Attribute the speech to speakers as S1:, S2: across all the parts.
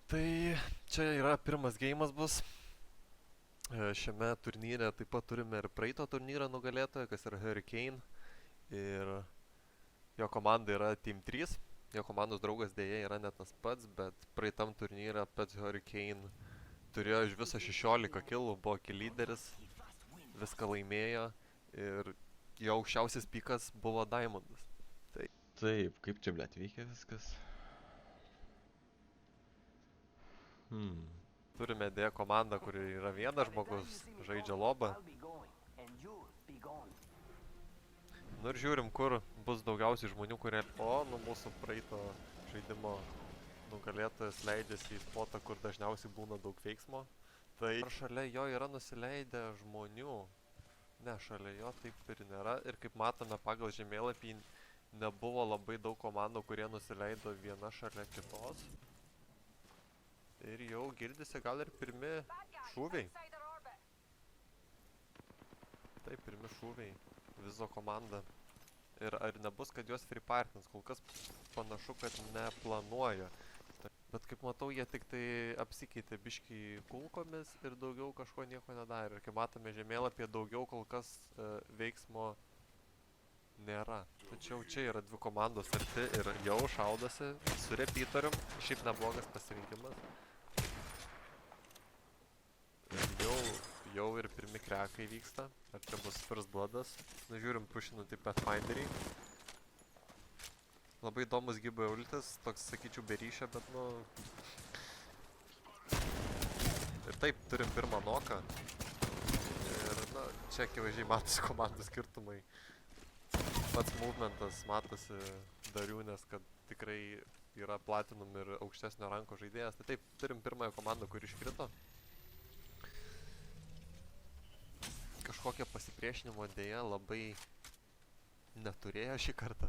S1: Tai čia yra pirmas geimas bus. Šiame turnyre taip pat turime ir praeito turnyro nugalėtoją, kas yra Hurricane. Ir jo komanda yra Team 3. Jo komandos draugas dėja yra net tas pats, bet praeitam turnyre pats Hurricane turėjo iš viso 16 kilų, buvo lyderis, viską laimėjo ir jo aukščiausias pikas buvo Diamondas.
S2: Taip, kaip čia, blėt, veikia viskas?
S1: Turime dėja komandą, kuri yra vienas žmogus, žaidžia lobą. Nu ir žiūrim, kur bus daugiausiai žmonių, kurie... O, nu mūsų praeito žaidimo nugalėtojas leidžiasi į spotą, kur dažniausiai būna daug veiksmo. Tai ar šalia jo yra nusileidę žmonių? Ne, šalia jo taip ir nėra. Ir kaip matome pagal žemėlapį, nebuvo labai daug komandų, kurie nusileido viena šalia kitos. Ir jau girdisi gal ir pirmi šūviai. Taip, pirmi šūviai. Viso komanda. Ir ar nebus, kad juos free partners? Kol kas panašu, kad neplanuoja. Bet kaip matau, jie tik tai apsikeitė biškį kulkomis ir daugiau kažko nieko nedarė. Ir kaip matome žemėlapyje, daugiau kol kas veiksmo nėra. Tačiau čia yra dvi komandos arti ir jau šaudosi su repeatorium. Šiaip neblogas pasirinkimas. Jau ir pirmi krekai vyksta. Ar čia bus first bloodas. Na, žiūrim pušinantį Pathfinderį. Labai įdomus gybo ultis, toks sakyčiau beryšė, bet nu... Ir taip, turim pirmą noką. Ir na, čia akivaizdžiai matosi komandų skirtumai. Pats movementas matosi Dariūnės, kad tikrai yra platinum ir aukštesnio ranko žaidėjas. Tai taip, turim pirmąją komandą, kuri iškrito. Kažkokia pasipriešinimo dėja labai neturėjo šį kartą.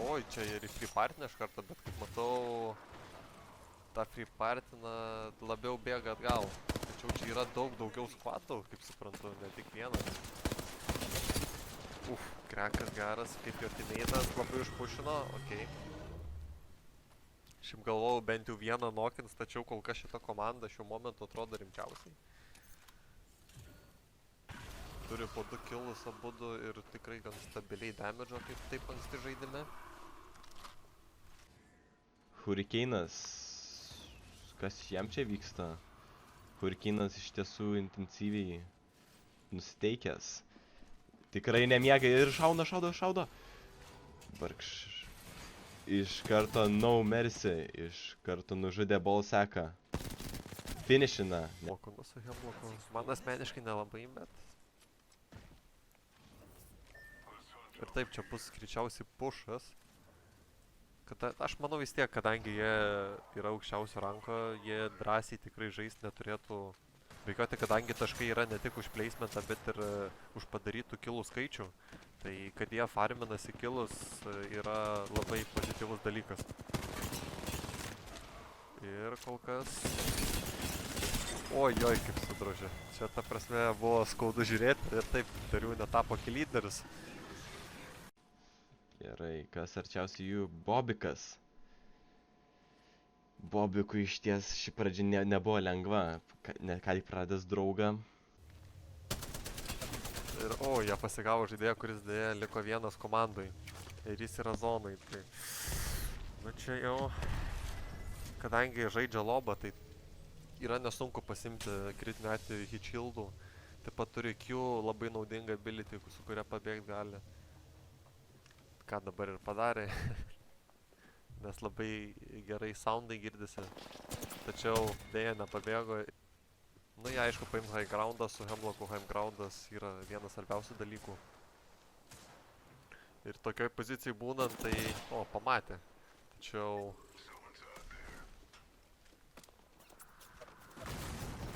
S1: Oi, čia ir į free partinę iš karto, bet kaip matau, ta free partina labiau bėga atgal. Tačiau čia yra daugiau skvatų, kaip suprantu, ne tik vienas. Krekas geras, kaip jo teammate'as labai išpušino, okei. Šiaip galvojau bent jau vieną nokins, tačiau kol kas šita komanda šiuo momentu atrodo rimčiausiai. Turi po 2 kilus abudu ir tikrai gan stabiliai damage'o, kaip taip anksti žaidime.
S2: Hurricane'as... Kas jam čia vyksta? Hurricane'as iš tiesų intensyviai nusiteikęs. Tikrai nemiega ir šaudo. Vargš. Iš karto no mercy, iš karto nužudė Bolseką. Finishina.
S1: Bloku su Hemlocku. Man asmeniškai nelabai, bet... Ir taip, čia bus greičiausiai pušas. Aš manau vis tiek, kadangi jie yra aukščiausio ranko, jie drąsiai tikrai žaist neturėtų bėgioti, kadangi taškai yra ne tik už placementą, bet ir už padarytų kilų skaičių. Tai kad jie farminasi kilus yra labai pozityvus dalykas. Ir kol kas... Ojoj, kaip sudrožė. Čia ta prasme buvo skaudu žiūrėti ir taip Dariūnė tapo lyderis.
S2: Gerai, kas arčiausiai jų? Bobikas. Bobikui išties ši pradžia nebuvo lengva, ką tik pradės draugą.
S1: Ir jie pasigavo žaidėją, kuris dėja liko vienas komandai. Ir jis yra zonai. Tai... Nu čia jau... Kadangi žaidžia lobą, tai yra nesunku pasimti kritinių atveju hit shieldų. Taip pat turi Q labai naudingą ability, su kuria pabėgt gali. Ką dabar ir padarė. Nes labai gerai soundai girdisi. Tačiau dėja nepabėgo. Nu jie aišku paims high groundą su Hemlocku. High groundas yra vienas svarbiausių dalykų. Ir tokioj pozicijai būnant, tai... pamatė. Tačiau...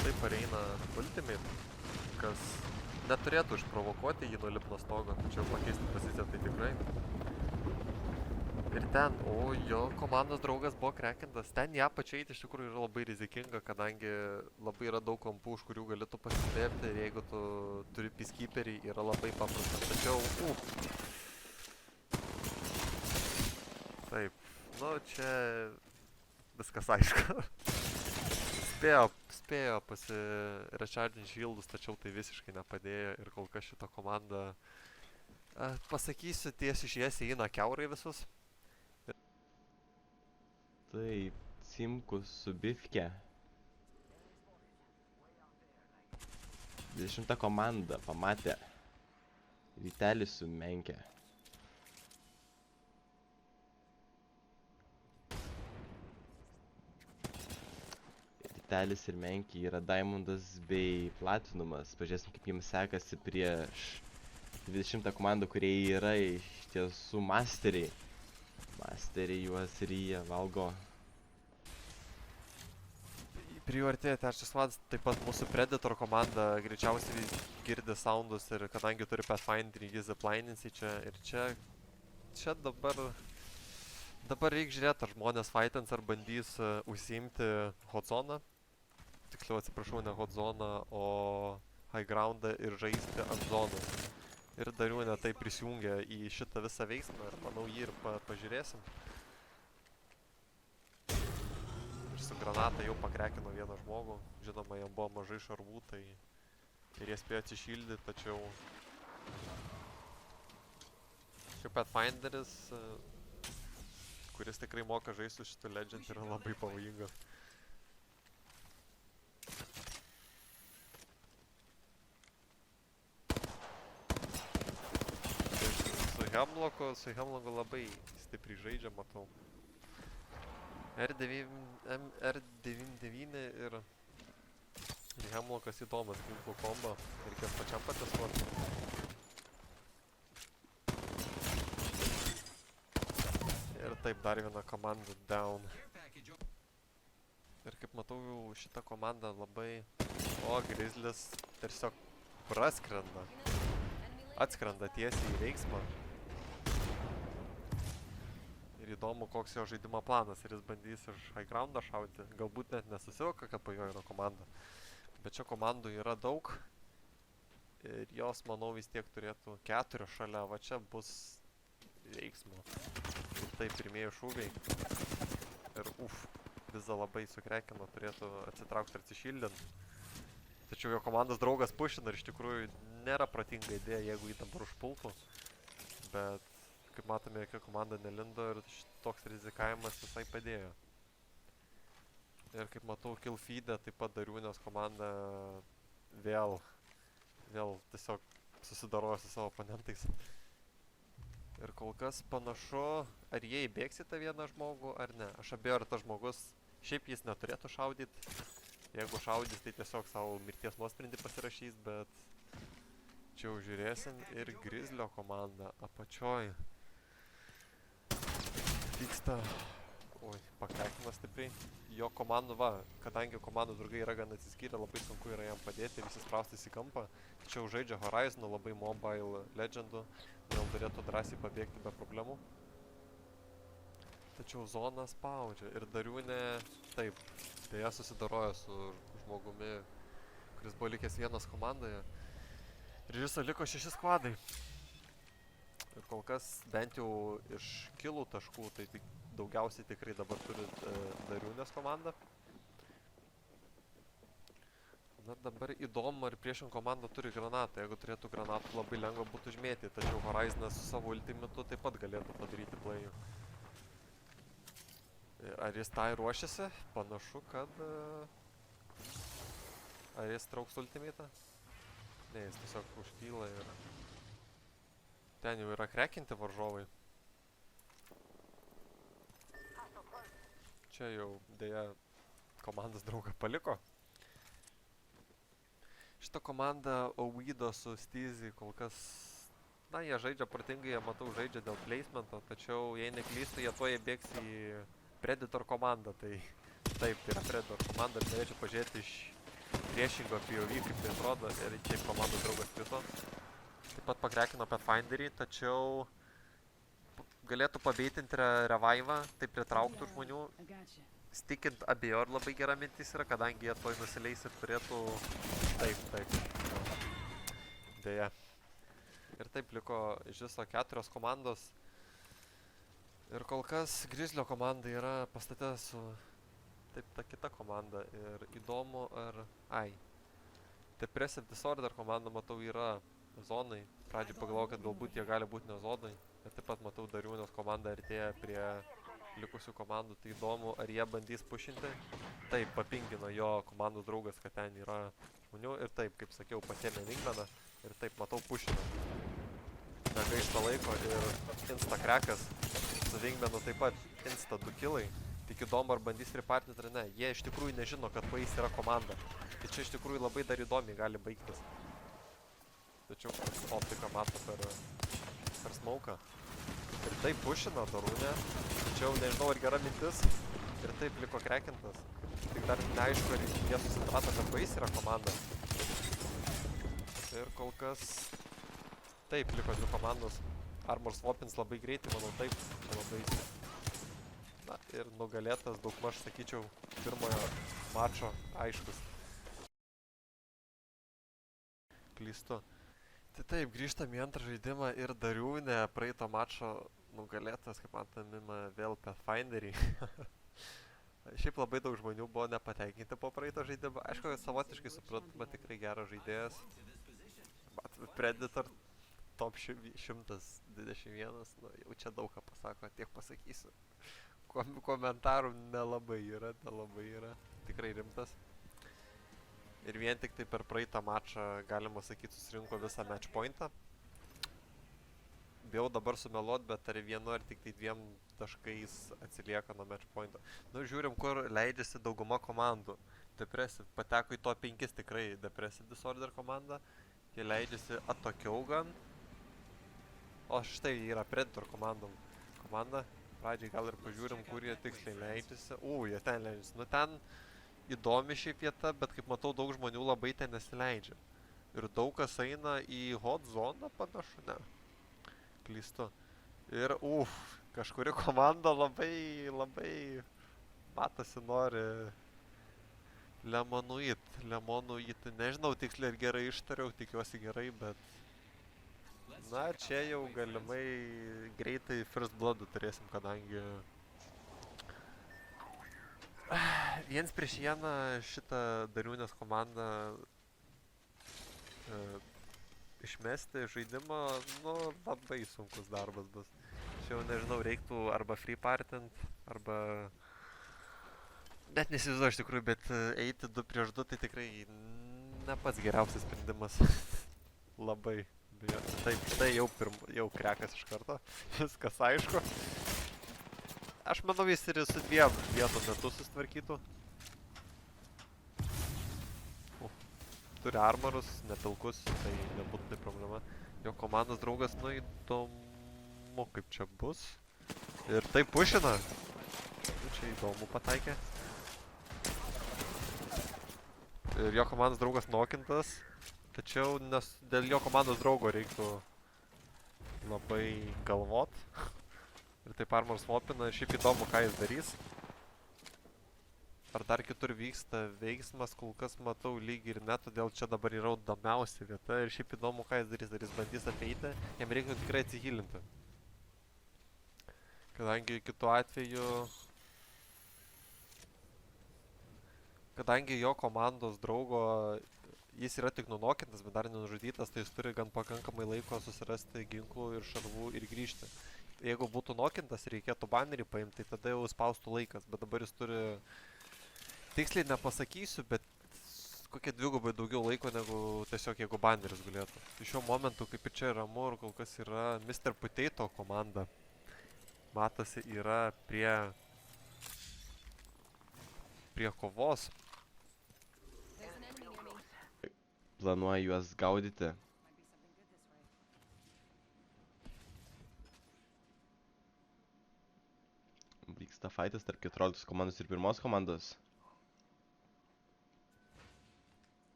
S1: Taip pareina ultimate, kas neturėtų išprovokuoti jį nuo lipno stogo. Tačiau pakeisti poziciją tai tikrai. Ir ten, jo komandos draugas buvo krekintas. Ten ją pačiai iš tikrųjų yra labai rizikinga, kadangi labai yra daug kampų, už kurių gali tu pasislėpti. Ir jeigu tu turi peacekeeperį, yra labai paprasta. Tačiau, Taip, nu čia viskas aišku. Spėjo pasirečardinti šildus, tačiau tai visiškai nepadėjo ir kol kas šita komanda, pasakysiu tiesiai šviesiai, eina kiaurai visus.
S2: Taip, Cimkus su Bifke. 20 komanda pamatė. Vytelį su Menke. Vytelis ir Menkė yra Diamondas bei Platinumas. Pažiūrėsim, kaip jiems sekasi prieš 20 komandų, kurie yra iš tiesų masteriai. Masteriai juos ryja, valgo.
S1: Priartėja trečias vadas, taip pat mūsų Predator komanda greičiausiai girdi soundus ir kadangi turi Pathfinder, jis ziplininsi čia ir čia dabar reikia žiūrėti, ar žmonės fightins, ar bandys užsiimti hot zoną. Tiksliau atsiprašau, ne hot zoną, o high groundą ir žaisti ant zonos. Ir Dariūnė tai prisijungia į šitą visą veiksmą ir manau jį ir pažiūrėsim. Ir su granata jau pakrekino vieną žmogų, žinoma, jam buvo mažai šarvų, tai ir jie spėjo atsišildyti, tačiau šiaip Pathfinderis, kuris tikrai moka žaisti su šitu Legend, yra labai pavojingas. Su Hemlocku labai stipriai žaidžia, matau. R99 ir Hemlockas įdomas ginklų kombo, reikės pačiam patestuoti. Ir taip, dar viena komanda down. Ir kaip matau, šita komanda labai... O, Grizzlis tiesiog praskrenda. Atskrenda tiesiai į veiksmą. Ir įdomu, koks jo žaidimo planas. Ir jis bandys iš high groundą šauti. Galbūt net nesusivoka, kad po jo yra komanda. Bet čia komandų yra daug. Ir jos, manau, vis tiek turėtų 4 šalia. Va čia bus veiksmo. Ir tai pirmieji šūviai. Ir Viza labai sukrekino, turėtų atsitraukti ir atsišildinti. Tačiau jo komandos draugas pušina ir iš tikrųjų nėra pratinga idėja, jeigu jį dabar užpultų. Bet, kaip matome, jokia komanda nelindo ir toks rizikavimas visai padėjo. Ir kaip matau, Killfeed'e taip pat Dariūnės komanda vėl tiesiog susidaroja su savo oponentais. Ir kol kas panašu, ar jie įbėgs į tą vieną žmogų ar ne. Aš abejoju, ar tas žmogus, šiaip jis neturėtų šaudyti. Jeigu šaudys, tai tiesiog savo mirties nuosprendį pasirašys, bet čia jau žiūrėsim. Ir Grizzlio komanda apačioj. Vyksta... Oi, pakekino stipriai. Jo komandų, kadangi komandų draugai yra gan atsiskyrę, labai sunku yra jam padėti, visi spraustis į kampą. Tačiau žaidžia Horizon, labai mobile legendų, vėl turėtų drąsiai pabėgti be problemų. Tačiau zona spaudžia ir Dariūnė, taip, dėja susidaroja su žmogumi, kuris buvo likęs vienas komandoje. Ir viso liko 6 skvadai. Ir kol kas, bent jau iš kilų taškų, tai daugiausiai tikrai dabar turi Dariūnės komanda. Na dabar įdomu, ar priešin komanda turi granatą. Jeigu turėtų granatų, labai lengva būtų užmėti. Tačiau Horizonas su savo ultimitu taip pat galėtų padaryti play'ų. Ar jis tai ruošiasi? Panašu, kad... Ar jis trauks ultimitą? Ne, jis tiesiog užkyla ir... Ten jau yra krekinti varžovai. Čia jau dėja komandos draugą paliko. Šitą komandą Owido su Steezy kol kas... Na, jie žaidžia protingai, jie matau žaidžia dėl placemento, tačiau jei neklystu, jie tuoj bėgs į Predator komandą, tai taip, tai yra Predator komanda ir norėčiau pažiūrėti iš priešingo POV, kaip tai atrodo, ir čia komandos draugas krito. Taip pat pakrekino Pathfinderį, tačiau galėtų pabeitinti revive'ą, tai pritrauktų žmonių. Stikint abejo ir labai gera mintis yra, kadangi jie toj nusileis ir turėtų... Taip. Deja. Ir taip liko iš viso 4 komandos. Ir kol kas Grizzlio komanda yra pastate su taip ta kita komanda ir įdomu ar... Ai. Depressive Disorder komanda matau yra zonai. Pradžiai pagalvojau, kad galbūt jie gali būti ne zonai. Ir taip pat matau Dariūnės komanda artėja prie likusių komandų. Tai įdomu, ar jie bandys pušinti. Taip, papingino jo komandos draugas, kad ten yra žmonių. Ir taip, kaip sakiau, pasėmė Wingmaną. Ir taip, matau, pušina. Negaišta laiko ir instakrekas su Wingmanu taip pat insta 2 killai. Tik įdomu, ar bandys repartinti ar ne. Jie iš tikrųjų nežino, kad Pais yra komanda. Tai čia iš tikrųjų labai dar įdomiai gali baigtis. Tačiau optiką mato per smauką. Ir taip pušina Darūnė. Tačiau nežinau, ar gera mintis. Ir taip liko krekintas. Tik dar neaišku, ar jie susiprato, kad Pais yra komanda. Ir kol kas... Taip, liko 2 komandos. Armor swapins labai greitai, manau taip. Čia labai... Na ir nugalėtas daugmaž, sakyčiau, pirmojo mačo aiškus. Klystu. Tai taip, grįžtam į antrą žaidimą ir Dariūnė praeito mačo nugalėtas, kaip matomima, vėl Pathfinderį. Šiaip labai daug žmonių buvo nepatenkinti po praeito žaidimo. Aišku, savotiškai suprantama, tikrai geras žaidėjas. Predator top 121, nu jau čia daug ką pasako, tiek pasakysiu. Komentarų nelabai yra. Tikrai rimtas. Ir vien tik tai per praeitą mačą, galima sakyti, susirinko visą match pointą. Bijau dabar sumeluot, bet ar vienu ar tik tai 2 taškais atsilieka nuo match pointo. Nu, žiūrim, kur leidžiasi dauguma komandų. Depressive pateko į top 5 tikrai Depressive Disorder komanda. Jie leidžiasi atokiau gan. O štai yra Predator komanda. Pradžiai gal ir pažiūrim, kur jie tiksliai leidžiasi. Jie ten leidžiasi. Nu ten įdomi šiaip vieta, bet kaip matau, daug žmonių labai ten nesileidžia. Ir daug kas eina į hot zoną panašu, ne. Klystu. Ir kažkuri komanda labai matosi nori Lemonuit. Nežinau tiksliai ar gerai ištariau, tikiuosi gerai, bet... Na, čia jau galimai greitai First Blood'ų turėsim, kadangi... Viens prieš vieną šitą Dariūnės komandą išmesti žaidimą, nu, labai sunkus darbas bus. Čia jau nežinau, reiktų arba free partint, arba... Net nesivaizduoju iš tikrųjų, bet eiti 2 prieš 2 tai tikrai ne pats geriausias sprendimas. Labai. Taip, štai jau krekas iš karto. Viskas aišku. Aš manau, jis ir su 2 vietų metu susitvarkytų. Turi armorus, nepilkus, tai nebūtų tai problema. Jo komandos draugas, nu įdomu kaip čia bus. Ir taip pušina. Čia įdomu pataikė. Ir jo komandos draugas nokintas. Tačiau dėl jo komandos draugo reiktų labai galvot. Ir taip armor swapina. Ir šiaip įdomu, ką jis darys. Ar dar kitur vyksta veiksmas, kol kas matau lyg ir ne, todėl čia dabar yra įdomiausia vieta. Ir šiaip įdomu, ką jis darys. Ar jis bandys apeiti, jam reiktų tikrai atsihilinti. Kadangi kitu atveju... Kadangi jo komandos draugo... Jis yra tik nunokintas, bet dar nenužudytas, tai jis turi gan pakankamai laiko susirasti ginklų ir šarvų ir grįžti. Jeigu būtų nokintas ir reikėtų banerį paimti, tai tada jau spaustų laikas, bet dabar jis turi... Tiksliai nepasakysiu, bet kokie 2 daugiau laiko negu tiesiog jeigu baneris gulėtų. Tai šiuo momentu kaip ir čia ramu ir kol kas yra Mr. Potato komanda. Matosi yra prie kovos.
S2: Planuoju juos gaudyti. Vyksta fightas tarp 14 komandos ir 1 komandos.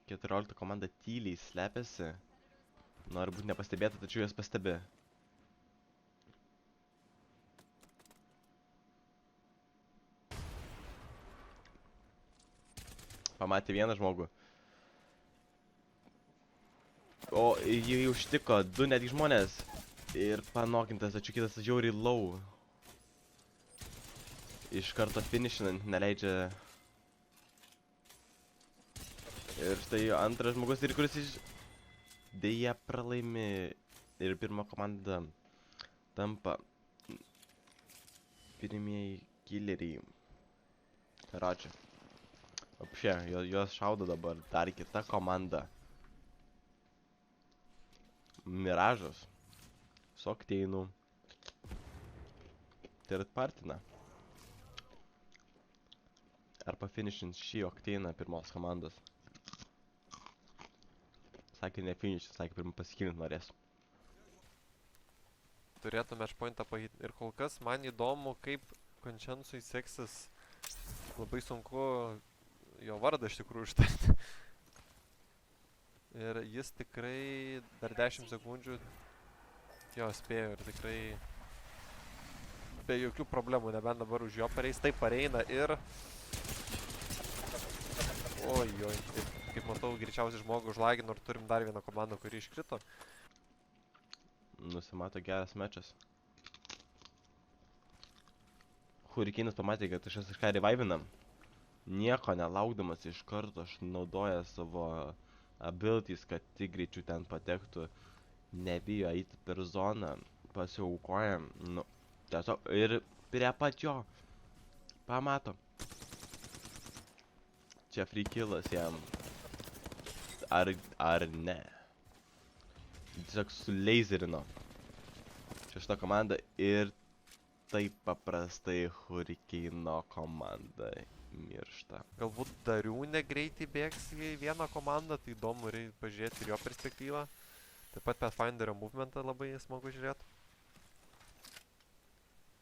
S2: Keturiolikta komanda tyliai slepiasi. Nori būti nepastebėta, tačiau juos pastebi. Pamatė vieną žmogų. O, jį užtiko 2 netgi žmonės. Ir panokintas, atšiukytas žiauriai low. Iš karto finishinant neleidžia. Ir štai antras žmogus, ir kuris deja pralaimi. Ir pirma komanda tampa pirmieji killeriai. Račia. Apšė, juos šaudo dabar dar kita komanda. Miražas. Su Octane'u. Third party'na. Ar pafinishins šį Octane'ą pirmos komandos? Sakė ne finish, sakė pirmą pasikilint norės.
S1: Turėtų matchpointą pahit. Ir kol kas man įdomu, kaip Končensui seksis. Labai sunku jo vardą iš tikrųjų ištarti. Ir jis tikrai dar 10 sekundžių jo spėjo ir tikrai be jokių problemų, nebent dabar už jo pareis. Taip pareina ir... Oi, taip, kaip matau, greičiausiai žmogų užlagino ir turim dar vieną komandą, kuri iškrito.
S2: Nusimato geras mečas. Hurricane'as pamatė, kad aš kažką revivinam. Nieko nelaukdamas iš karto aš naudoja savo abilities, kad tik greičiau ten patektų. Nebijo eiti per zoną, pasiaukojam, nu, tiesiog ir prie pat jo pamato. Čia free killas jam. Ar ne? Tiesiog suleizerino šešta komanda ir taip paprastai Hurricane'o komanda miršta.
S1: Galbūt Dariūnė greitai bėgs į vieną komandą, tai įdomu pažiūrėti ir jo perspektyvą. Taip pat Pathfinderio movementą labai smagu žiūrėti.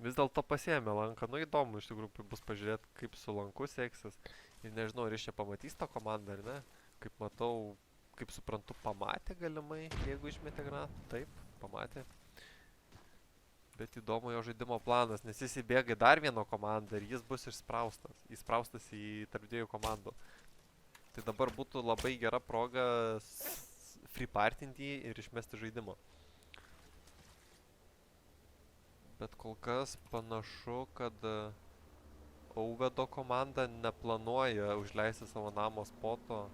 S1: Vis dėlto pasiėmė lanką, nu įdomu iš tikrųjų bus pažiūrėti, kaip su lanku seksis. Ir nežinau, ar iš čia pamatys tą komandą, ar ne? Kaip matau, kaip suprantu, pamatė galimai, jeigu išmetė granatą. Taip, pamatė. Bet įdomu jo žaidimo planas, nes jis įbėga į dar vieną komandą ir jis bus išspraustas. Įspraustas į tarp dviejų komandų. Tai dabar būtų labai gera proga free partinti jį ir išmesti žaidimo. Bet kol kas panašu, kad Auvedo komanda neplanuoja užleisti savo namo spoto.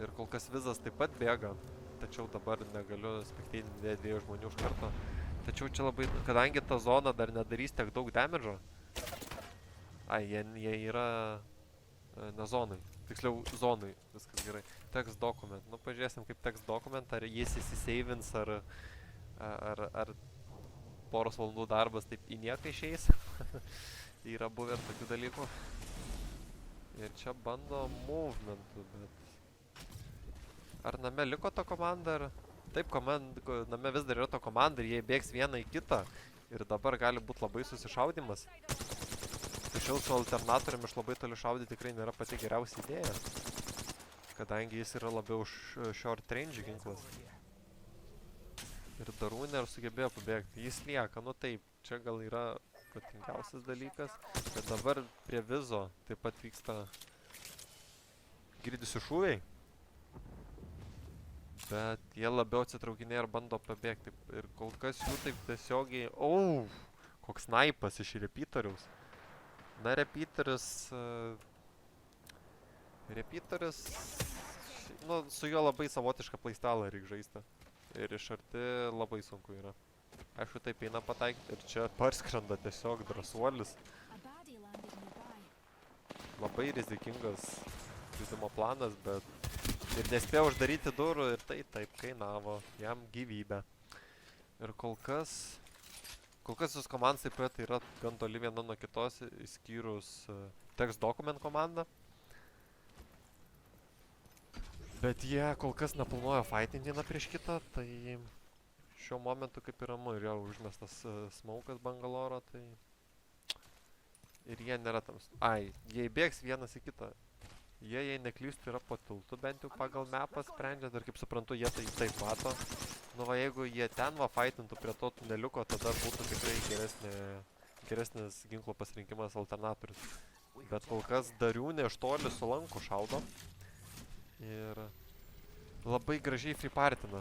S1: Ir kol kas Vizas taip pat bėga. Tačiau dabar negaliu spekteininti dviejų žmonių iš karto. Tačiau čia labai, kadangi ta zona dar nedarys tiek daug damage'o. Ai, jie yra ne zonai. Tiksliau, zonai. Viskas gerai. Text document. Nu, pažiūrėsim kaip text document, ar jis įsiseivins, ar poros valandų darbas taip į nieką išeis. Yra buvę ir tokių dalykų. Ir čia bando movementų, bet... Ar name liko ta komanda, ar... Taip, name vis dar yra ta komanda ir jie bėgs vieną į kitą. Ir dabar gali būti labai susišaudimas. Tačiau su alternatoriumi iš labai toli šaudyti tikrai nėra pati geriausia idėja. Kadangi jis yra labiau short range ginklas. Ir Darūnė ar sugebėjo pabėgti. Jis lieka, nu taip, čia gal yra patinkiausias dalykas. Bet dabar prie Vizo taip pat vyksta girdisi šūviai. Bet jie labiau atsitraukinėja ir bando pabėgti. Ir kol kas jų taip tiesiogiai... Koks snaipas iš repeatoriaus. Na, repeatorius... Nu, su juo labai savotišką playstylą reikia žaisti. Ir iš arti labai sunku yra. Aišku, taip eina pataikyti. Ir čia parskrenda tiesiog drąsuolis. Labai rizikingas žaidimo planas, bet... Ir nespėjo uždaryti durų ir tai taip kainavo jam gyvybę. Ir kol kas visos komandos taip pat yra gan toli viena nuo kitos, išskyrus text document komandą. Bet jie kol kas neplanuoja fightinti vieną prieš kitą, tai šiuo momentu kaip ir ramu ir jau užmestas smaukas Bangaloro, tai... Ir jie nėra tam... Ai, jie įbėgs vienas į kitą. Jie, jei neklystų, yra po tiltu, bent jau pagal mapą sprendžiant, ir kaip suprantu, jie tai taip mato. Nu va, jeigu jie ten va fightintų prie to tuneliuko, tada būtų tikrai geresnis ginklo pasirinkimas alternatorius. Bet kol kas Dariūnė iš toli su lanku šaudo. Ir labai gražiai free partina.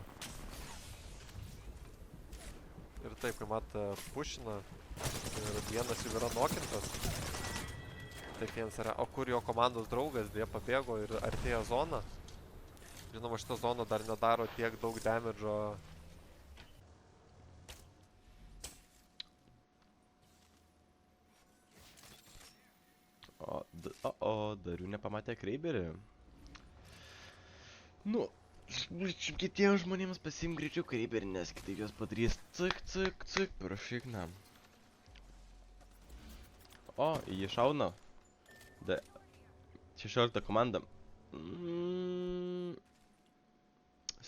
S1: Ir taip, kai mat pušina ir vienas jau yra nokintas. Taip vienas yra, o kur jo komandos draugas, dėja pabėgo ir artėja zona. Žinoma, šita zona dar nedaro tiek daug damage'o.
S2: Darių nepamatė Kreiberį. Nu, kitiems žmonėms pasiim greičiau Kreiberį, nes kitaip jos padarys cik, prašyk ne. O, jį šauna. 16 komanda.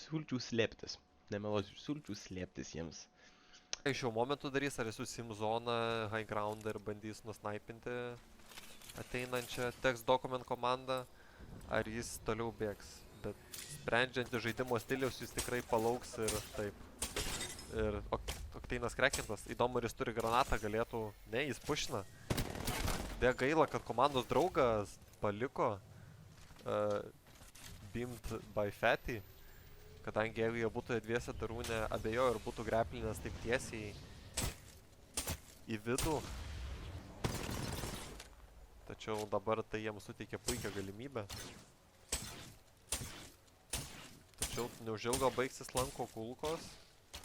S2: Siūlyčiau slėptis. Nemelosiu, siūlyčiau slėptis jiems.
S1: Šiuo momentu darys, ar jis užsiim zoną, high ground ir bandys nusnaipinti ateinančią text document komandą, ar jis toliau bėgs. Bet sprendžiant iš žaidimo stiliaus, jis tikrai palauks ir taip. Ir Okteinas krekintas. Įdomu, ar jis turi granatą, galėtų... Ne, jis pušina. Dėja gaila, kad komandos draugas paliko Beamed by Fatty. Kadangi jeigu jie būtų dviese Darūne abejojo ir būtų greplinės taip tiesiai į vidų. Tačiau dabar tai jiems suteikia puikią galimybę. Tačiau neužilgo baigsis lanko kulkos,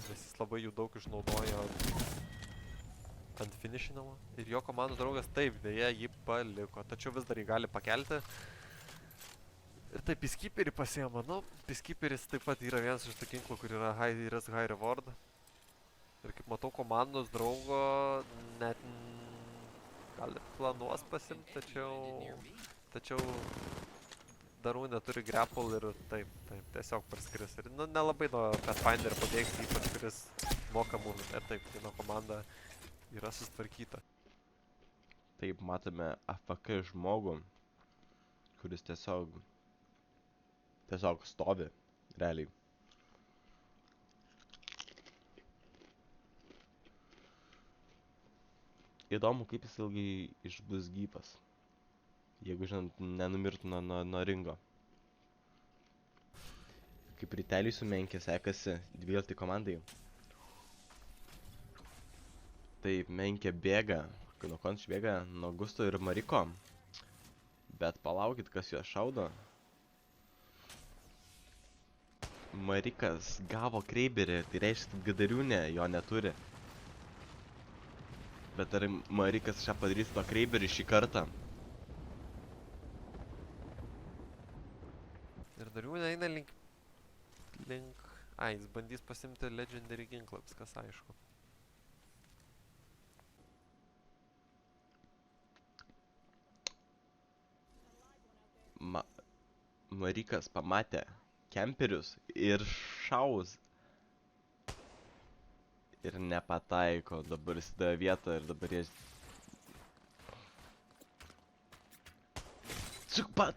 S1: nes jis labai jų daug išnaudojo ant finishinimo. Ir jo komandos draugas taip, dėja jį paliko, tačiau vis dar jį gali pakelti. Ir taip, Peacekeeperį pasiema, nu, Peacekeeperis taip pat yra vienas iš tų ginklų, kur yra high risk, high reward. Ir kaip matau, komandos draugo net gal ir planuos pasimti, tačiau Darūne turi grapple ir taip, tiesiog parskris. Ir nu, nelabai nuo Pathfinder pabėgti, ypač kuris moka movement. Ir taip, viena komanda yra sustvarkyta.
S2: Taip, matome AFK žmogų, kuris tiesiog stovi, realiai. Įdomu, kaip jis ilgai išbus gyvas, jeigu, žinant, nenumirtų nuo ringo. Kaip ryteliui su Menkė sekasi 12 komandai. Taip, Menkė bėga, nuo Konč bėga, nuo Gusto ir Mariko. Bet palaukit, kas juos šaudo. Marikas gavo Kreiberį, tai reiškia, kad Dariūne jo neturi. Bet ar Marikas šią padarys to Kreiberį šį kartą?
S1: Ir Dariūne eina link... jis bandys pasimti legendary ginklą, viskas aišku.
S2: Marikas pamatė kemperius ir šaus. Ir nepataiko, dabar įsidėjo vietą ir dabar jie...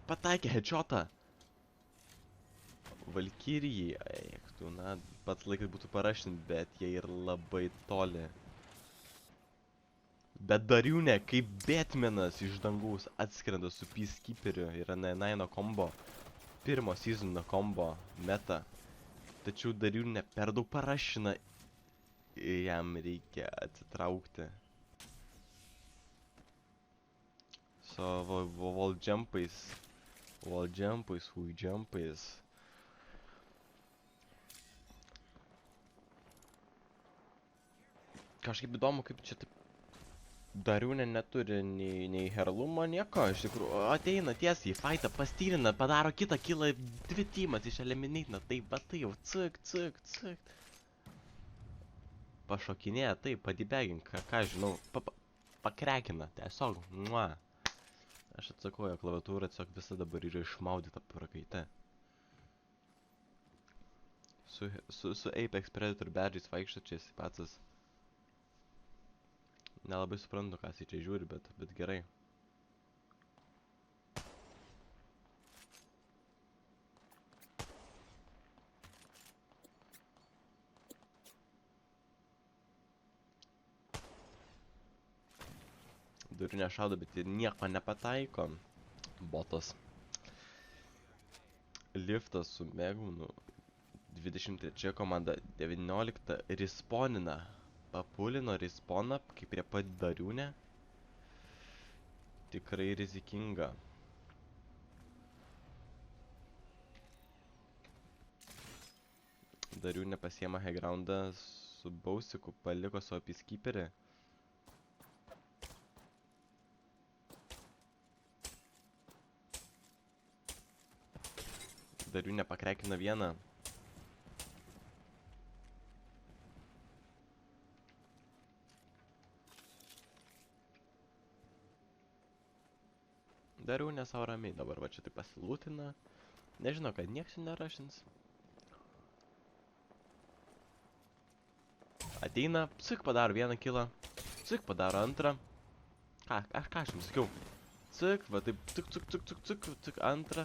S2: Pataikė headshotą! Valkyrijai, na, pats laikas būtų parašinti, bet jie ir labai toli. Bet Dariūne, kaip Batmanas iš dangaus atskrenda su Peacekeeperiu, yra Naino kombo. Pirmo seasono kombo meta. Tačiau Dariūne per daug parašina. Jam reikia atsitraukti. Su wall jumpais. Kažkaip įdomu, kaip čia taip... Dariūne neturi nei herlumo, nieko, iš tikrųjų, ateina tiesiai į fightą, pastyrina, padaro kitą killą, 2 teamas išelimineitina, taip, bet tai jau cik. Pašokinėja, taip, padibegink, ką žinau, pakrekina, tiesiog, mua. Aš atsakau, jo klaviatūra tiesiog visa dabar yra išmaudyta prakaite. Su Apex Predator badžiais vaikštačiais patsas. Nelabai suprantu, kas į čia žiūri, bet gerai. Dariūne šaudo, bet ir nieko nepataiko. Botas. Liftas su Megunu. 23 komanda, 19 respawnina. papulino respawną, kaip prie pat Dariūnę. Tikrai rizikinga. Dariūnė pasiema high groundą su Bausiku, paliko savo peacekeeperį. Dariūnė pakrekino vieną. Dariūnė savo ramiai dabar va čia taip pasilūtina. Nežino, kad nieks jų nerašins. Ateina, psik padaro vieną kilą. Psik padaro antrą. Ką aš jums sakiau? Psik, va taip, cik, antrą.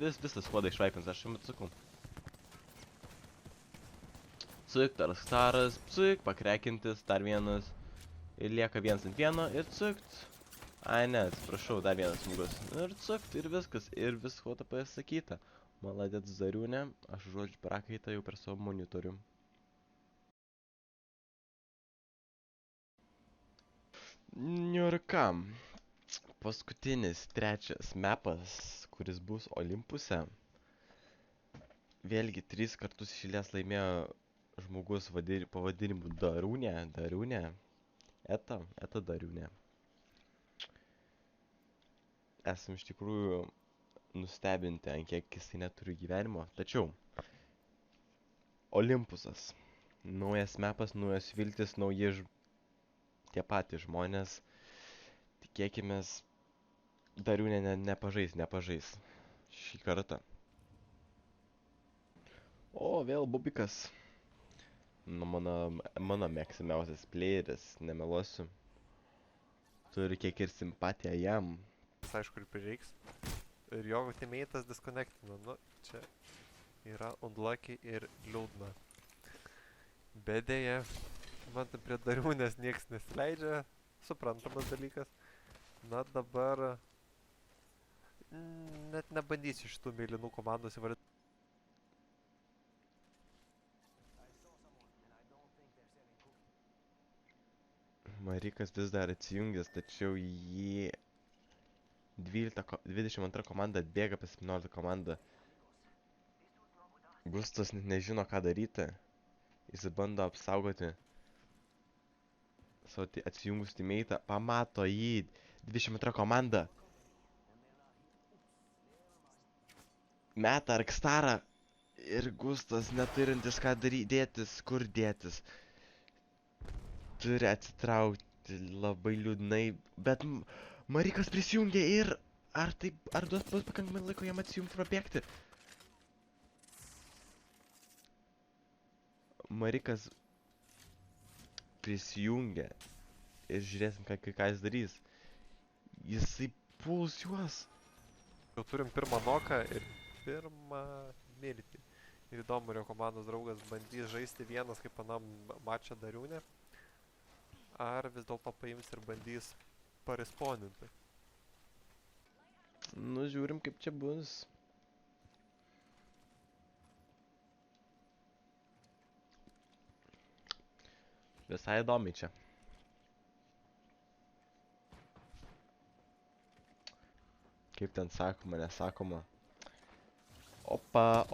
S2: Visas skuodą išvaipins, aš jums sakau. Cik, dar staras, cik, pakrekintis, dar vienas. Ir lieka vienas ant vieno ir cikt. Ai ne, atsiprašau, dar vienas smūgas. Ir cikt, ir viskas, ir visko tą pasakyta. Maladėts Dariūnė, aš žodžiu prakaitą jau per savo monitorių. Nu ir ką, paskutinis, trečias mapas, kuris bus Olympuse. Vėlgi 3 kartus iš eilės laimėjo žmogus pavadinimu Dariūnė. Eta Dariūnė. Esam iš tikrųjų nustebinti, ant kiek jisai neturi gyvenimo. Tačiau, Olympusas. Naujas mapas, naujas viltis, tie patys žmonės. Tikėkimės, Dariūnė nepažais šį kartą. O, vėl Bubikas. Nu, mano mėgstamiausias playeris, nemeluosiu. Turiu kiek ir simpatiją jam.
S1: Aišku, ir prireiks. Ir jo teammate'as disconnectino. Nu, čia yra unlucky ir liūdna. Bet dėja, man prie Dariūnės nieks nesileidžia. Suprantamas dalykas. Na dabar... net nebandysiu šitų mėlynų komandos įvardyti.
S2: Marikas vis dar atsijungęs, tačiau jį 22 komanda atbėga pas 17 komandą. Gustas net nežino, ką daryti. Jis bando apsaugoti savo atsijungus teammate'ą. Pamato jį 22 komanda. Meta Arkstarą. Ir Gustas neturintis ką dėtis, kur dėtis. Turi atsitraukti labai liūdnai, bet Marikas prisijungė ir ar duos pakankamai laiko jam atsijungti ir pabėgti? Marikas prisijungė ir žiūrėsim, ką jis darys. Jisai puls juos.
S1: Jau turim pirmą noką ir pirmą mirtį. Ir įdomu, jo komandos draugas bandys žaisti vienas kaip anam mačą Dariūnė. Ar vis dėlto paims ir bandys paresponinti.
S2: Nu, žiūrim, kaip čia bus. Visai įdomiai čia. Kaip ten sakoma, nesakoma. Opa,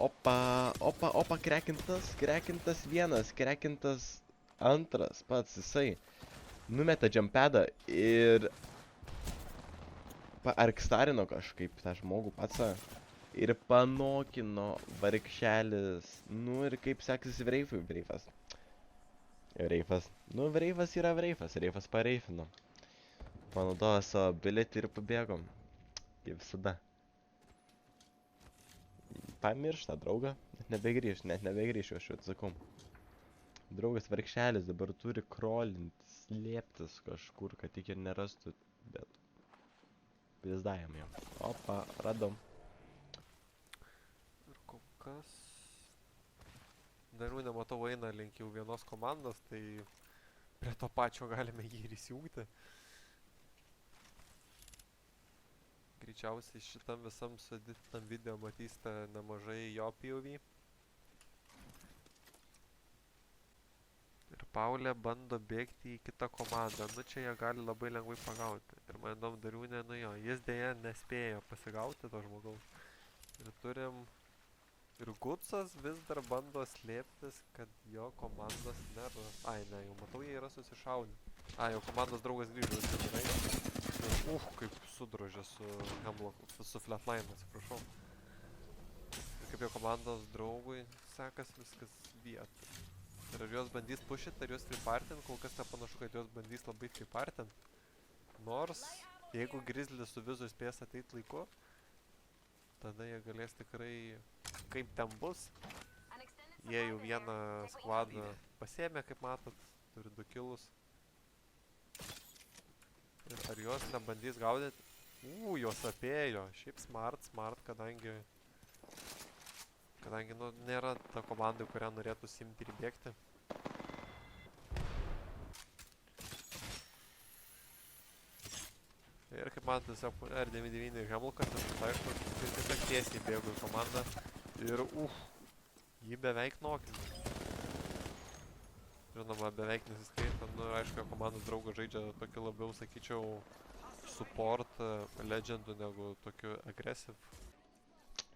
S2: krekintas vienas, krekintas antras pats jisai. Numetė jumpedą ir paarkstarino kažkaip tą žmogų patsą ir panokino vargšelis. Nu ir kaip seksis Vreifui, Vreifas. Nu, Vreifas yra Vreifas, Vreifas pareifino. Panaudojo savo bilietį ir pabėgo. Kaip visada. Pamiršta draugą, net nebegrįš, aš jau atsakau. Draugas vargšelis dabar turi krolinti, slėptis kažkur, kad tik ir nerastų, bet pizdajam jau. Opa, radom.
S1: Ir kol kas... Dariūnė, matau, eina link jau vienos komandos, tai prie to pačio galime jį ir įsijungti. Greičiausiai šitam visam sueditinam video matysite nemažai jo POV. Ir Paulė bando bėgti į kitą komandą. Nu čia jie gali labai lengvai pagauti. Ir man įdomu, Dariūnė, nu jo, jis dėja nespėjo pasigauti to žmogaus. Ir turim... Ir Gutsas vis dar bando slėptis, kad jo komandos nėra. Ai, ne, jau matau, jie yra susišaudę. Ai, jau komandos draugas grįžo, viskas gerai. Kaip sudrožė su Hemlocku, su Flatline, atsiprašau. Ir kaip jo komandos draugui sekas viskas vietoj. Ir ar juos bandys pushit, ar juos freepartint, kol kas nepanašu, kad juos bandys labai freepartint. Nors, jeigu Grizzly su Vizu spės ateit laiku, tada jie galės tikrai, kaip ten bus. Jie jau vieną skvadą pasiėmė, kaip matot, turi 2 killus. Ir ar juos nebandys gaudyti? Juos apėjo. Šiaip smart, kadangi nu, nėra ta komanda, kurią norėtų simti ir bėgti. Ir kaip man tiesiog R99 ir Hemlockas, tai aišku, tai tiesiog tiesiai bėgo į komandą. Ir jį beveik nokino. Žinoma, beveik nesiskaitant, nu ir aišku, komandos draugas žaidžia tokį labiau, sakyčiau, support legendų negu tokiu aggressive.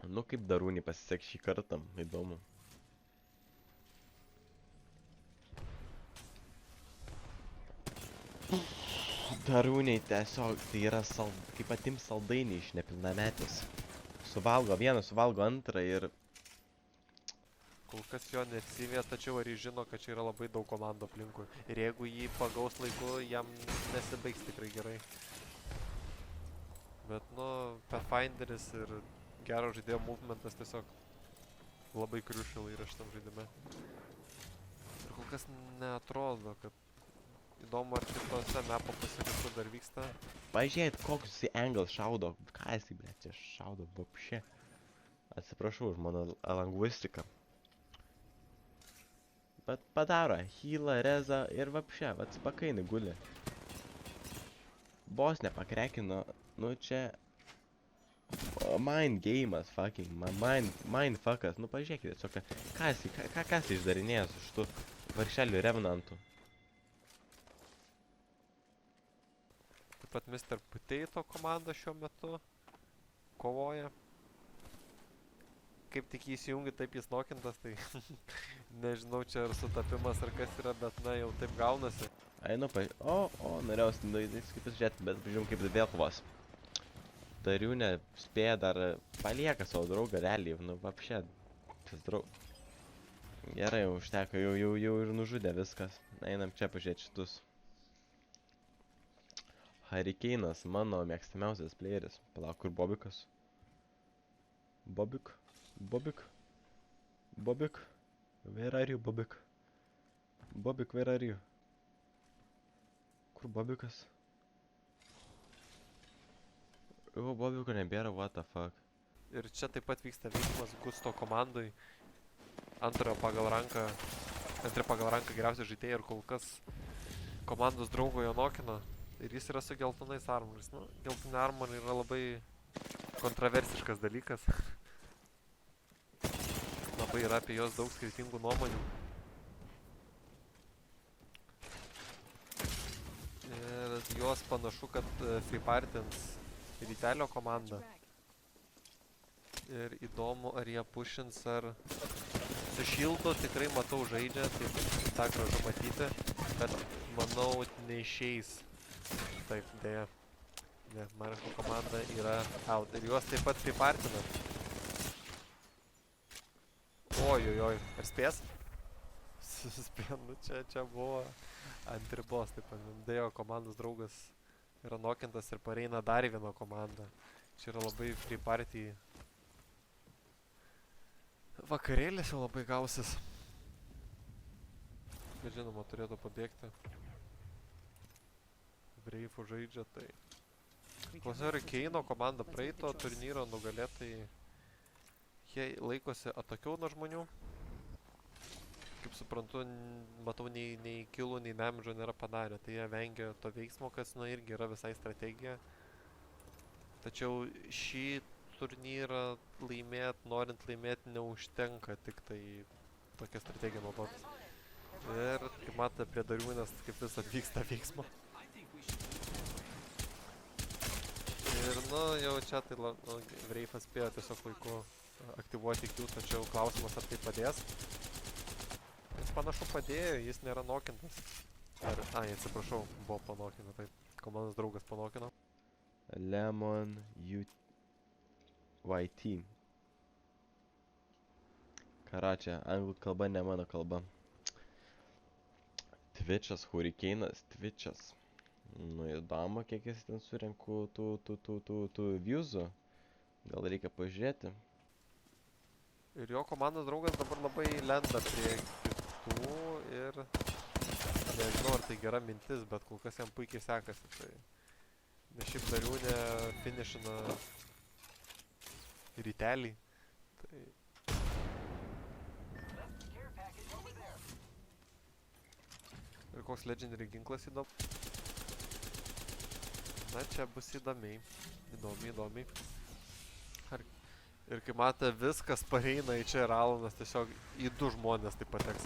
S2: Nu kaip Darūnį pasisek šį kartą, įdomu. Darūniai tiesiog, tai yra kaip atims saldainį iš nepilnametės. Suvalgo vieną, suvalgo antrą ir...
S1: Kol kas jo neatsivė, tačiau ar jis žino, kad čia yra labai daug komandų aplinkui. Ir jeigu jį pagaus laiku, jam nesibaigs tikrai gerai. Bet nu, Pathfinderis ir gero žaidėjo movementas tiesiog labai crucial yra šitam žaidime. Ir kol kas neatrodo, kad įdomu, ar šitose mepo pasirinktų dar vyksta.
S2: Pažiūrėt, koks jisai angle šaudo. Ką jisai, blėt, čia šaudo vapšė. Atsiprašau už mano lingvistiką. Bet padaro healą, rezą ir vapšė, atsipakaini guli. Bos nepakrekino, nu čia... Mind game'as, fucking, mindfuckas, nu pažiūrėkite, tiesiog, ką jisai išdarinėja su šitų varšelių revenantų.
S1: Taip pat Mr. Potato komanda šiuo metu kovoja. Kaip tik jį įsijungi, taip jis nokintas, tai nežinau čia ar sutapimas ar kas yra, bet na jau taip gaunasi.
S2: Ai, nu norėjau kaip pasižiūrėti, bet žiūrėjom kaip vėl kovos. Dariūnė spėja dar palieka savo draugą realiai, nu vapšė, tas draug... Gerai, užteko, jau ir nužudė viskas. Einam čia pažiūrėti šitus. Hurricane'as, mano mėgstamiausias playeris. Palauk, kur Bobikas? Bobik? Where are you, Bobik? Bobik, where are you? Kur Bobikas? Bobiko nebėra, what the fuck.
S1: Ir čia taip pat vyksta veiksmas Gusto komandai. Antri pagal ranką geriausias žaidėjai ir kol kas komandos draugo jo nokina. Ir jis yra su geltonais armorais. Nu, geltoni armorai yra labai kontroversiškas dalykas. Labai yra apie juos daug skirtingų nuomonių. Ir juos panašu, kad freepartins Rytelio komanda. Ir įdomu, ar jie pushins, ar su šildu tikrai matau žaidžia, taip tą gražu matyti, bet manau neišeis. Taip, dėja. Ne, Marko komanda yra out. Ir juos taip pat freepartina. Ojojoj, ar spės? Suspėjo, nu čia buvo ant ribos, taip pat. Dėjo komandos draugas yra nokintas ir pareina dar vieną komandą. Čia yra labai free party. Vakarėlis jau labai gausis. Bet žinoma, turėtų pabėgti. Breifų žaidžia, tai... Klausiau, Keino komanda praeito turnyro nugalėtojai. Jie laikosi atokiau nuo žmonių. Kaip suprantu, matau, nei kilų, nei damidžo nėra padarę. Tai jie vengia to veiksmo, kas, nu, irgi yra visai strategija. Tačiau šį turnyrą norint laimėti, neužtenka tik tai tokią strategiją naudotis. Ir, kaip matote, prie Dariūnės, kaip visat vyksta veiksmo. Ir, nu, jau čia tai, nu, Vreifas spėjo tiesiog laiku aktyvuoti Q, tačiau klausimas, ar tai padės. Jis panašu padėjo, jis nėra nokintas. Ai, atsiprašau, buvo panokina, taip. Komandos draugas panokino.
S2: Lemon YT. Karačia, anglų kalba ne mano kalba. Twitch'as, Hurricane'as, Twitch'as. Nu, įdomu, kiek jis ten surenku tų viewsų. Gal reikia pažiūrėti.
S1: Ir jo komandos draugas dabar labai lenda prie kitų ir nežinau, ar tai gera mintis, bet kol kas jam puikiai sekasi. Tai... Nes šiaip Dariūnė finišina rytelį. Tai... Ir koks legendary ginklas įdomu. Na, čia bus įdomiai. Įdomiai. Ir kaip matė, viskas pareina į čia ir Alanas tiesiog į 2 žmonės tai pateks.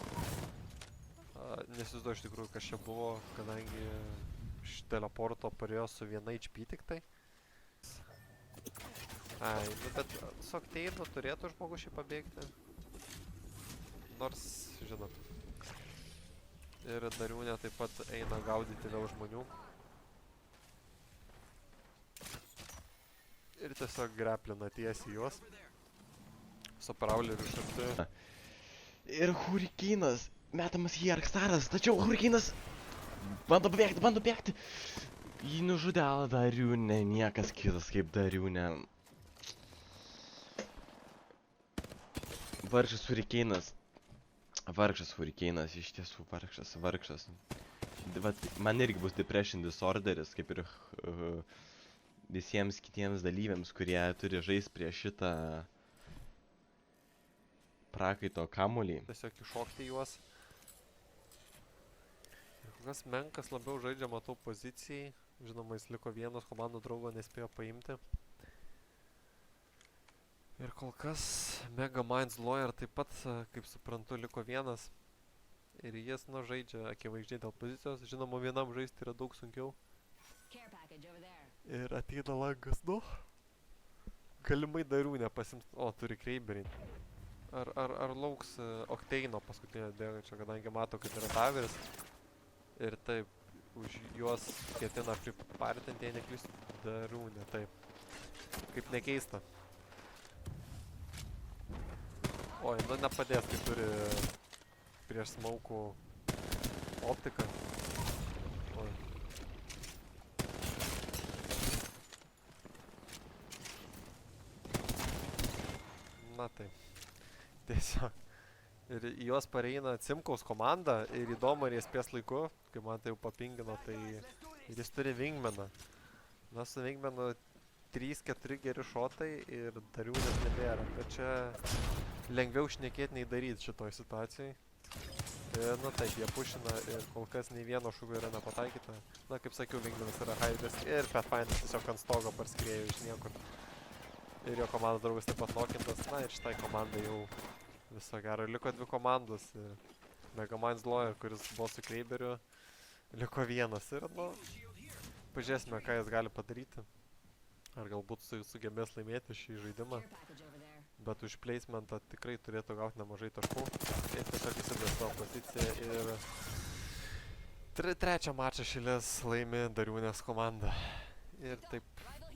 S1: Nesizduoju iš tikrųjų, kas čia buvo, kadangi iš teleporto parėjo su 1 HP tik tai. Ai, nu bet su Octane'u turėtų žmogus šį pabėgti. Nors, žinot. Ir Dariūnė taip pat eina gaudyti vėl žmonių. Ir tiesiog greplina tiesiai juos. Su Prowleriu šartu.
S2: Ir Hurricane'as metamas į Arkstaras, tačiau Hurricane'as bando bėgti. Jį nužudė Dariūnė, niekas kitas kaip Dariūnė. Vargšas Hurricane'as, iš tiesų vargšas. Vat, man irgi bus depression disorderis, kaip ir visiems kitiems dalyviams, kurie turi žaisti prie šitą prakaito kamuolį.
S1: Tiesiog iššokti juos. Ir kokias menkas labiau žaidžia, matau, pozicijai. Žinoma, jis liko vienas, komandų draugo nespėjo paimti. Ir kol kas Mega Minds Lawyer taip pat, kaip suprantu, liko vienas. Ir jis, nu, žaidžia akivaizdžiai dėl pozicijos. Žinoma, vienam žaisti yra daug sunkiau. Ir ateina langas, nu. Galimai Dariūnė pasims... O, turi Kraberį. Ar lauks Octane'o paskutinio bėgančio, kadangi mato, kad yra Taveris. Ir taip, už juos ketina pripartinti, jei neklystu, Dariūnė, taip. Kaip nekeista. Oi, nu nepadės, kai turi prieš smaukų optiką. Oi. Na tai. Tiesiog. Ir į juos pareina Cimkaus komanda ir įdomu, ar jie spės laiku, kai man tai jau papingino, tai ir jis turi Wingmaną. Na, su Wingmanu 3-4 geri šotai ir Dariūnės nebėra, bet čia lengviau šnekėti nei daryti šitoj situacijai. Ir, nu taip, jie pušina ir kol kas nei vieno šūvio yra nepataikyta. Na, kaip sakiau, Wingmanas yra haidas ir Pathfinderis tiesiog ant stogo parskrėjo iš niekur. Ir jo komandos draugas taip pat nokintas. Na ir šitai komandai jau viso gero. Liko 2 komandos. Mega Minds Lawyer, kuris buvo su Kraberiu, liko vienas. Ir, nu, pažiūrėsime, ką jis gali padaryti. Ar galbūt sugebės laimėti šį žaidimą. Bet už placementą tikrai turėtų gauti nemažai taškų. Ir tiesiog įsidės savo poziciją. Ir trečią mačą šilės laimi Dariūnės komanda. Ir taip,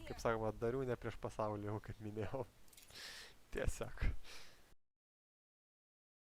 S1: kaip sakoma, Dariūnė prieš pasaulį, jau kaip minėjau. Tiesiog.